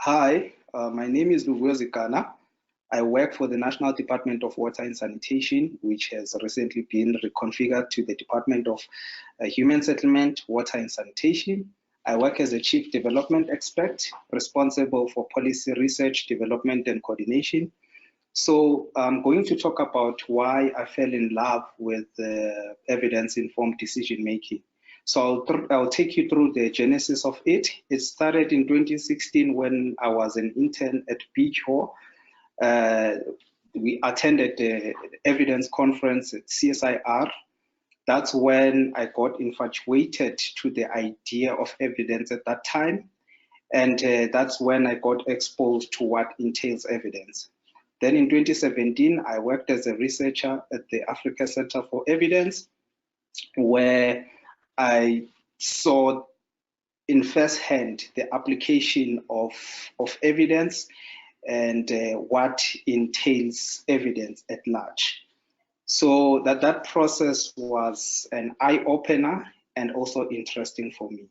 Hi, my name is Luvuyo Zigana. I work for the National Department of Water and Sanitation, which has recently been reconfigured to the Department of Human Settlement, Water and Sanitation. I work as a Chief Development Expert responsible for policy research, development, and coordination. So I'm going to talk about why I fell in love with evidence-informed decision-making. So I'll take you through the genesis of it. It started in 2016 when I was an intern at Beach Hall. We attended the evidence conference at CSIR. That's when I got infatuated to the idea of evidence at that time. And that's when I got exposed to what entails evidence. Then in 2017, I worked as a researcher at the Africa Center for Evidence, where I saw in firsthand the application of evidence and what entails evidence at large. So that process was an eye-opener and also interesting for me.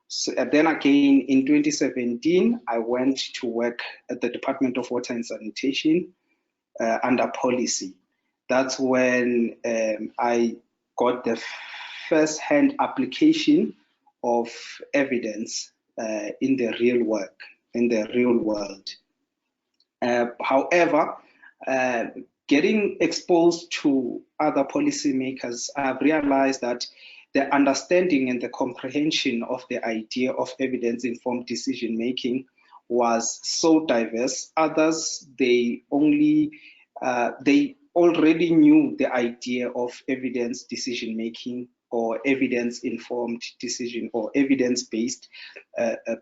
So then again, in 2017, I went to work at the Department of Water and Sanitation under policy. That's when I got the first-hand application of evidence in the real world. However, getting exposed to other policymakers, I've realized that the understanding and the comprehension of the idea of evidence-informed decision-making was so diverse. Others, they already knew the idea of evidence decision-making or evidence-informed decision or evidence-based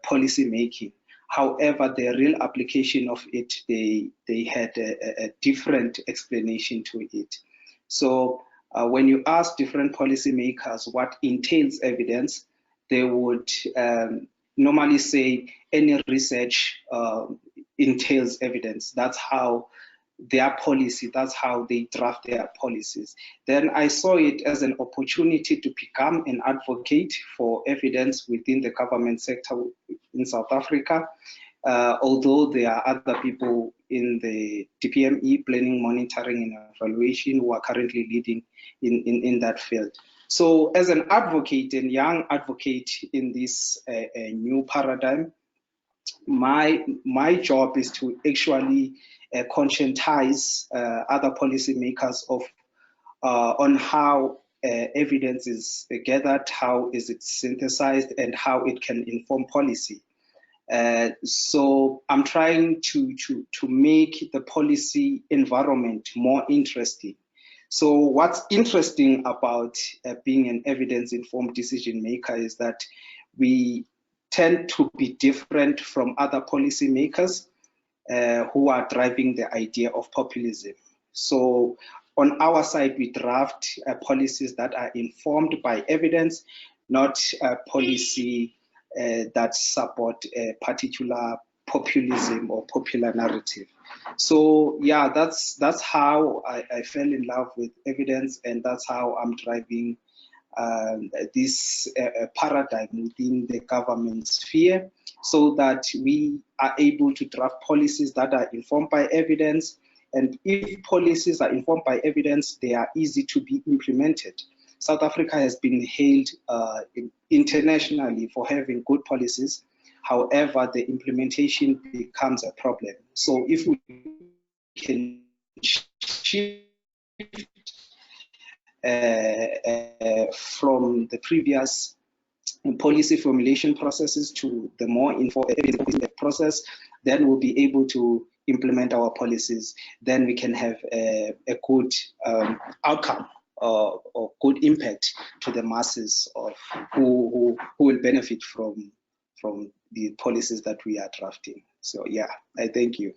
policy-making. However, the real application of it, they had a different explanation to it. So when you ask different policymakers what entails evidence, they would normally say any research entails evidence. That's how their policy, that's how they draft their policies. Then I saw it as an opportunity to become an advocate for evidence within the government sector in South Africa, although there are other people in the DPME, planning, monitoring, and evaluation, who are currently leading in that field. So as an advocate and young advocate in this new paradigm, my job is to actually conscientize other policymakers of on how evidence is gathered, how is it synthesized, and how it can inform policy. So I'm trying to make the policy environment more interesting. So what's interesting about being an evidence-informed decision maker is that we tend to be different from other policymakers who are driving the idea of populism. So on our side, we draft policies that are informed by evidence, not policy that support a particular populism or popular narrative. So yeah, that's how I fell in love with evidence, and that's how I'm driving this paradigm within the government sphere, so that we are able to draft policies that are informed by evidence. And if policies are informed by evidence, they are easy to be implemented. South Africa has been hailed internationally for having good policies. However, the implementation becomes a problem. So if we can shift from the previous policy formulation processes to the more informed process, then we'll be able to implement our policies. Then we can have a good outcome or good impact to the masses of who will benefit from the policies that we are drafting. So yeah, I thank you.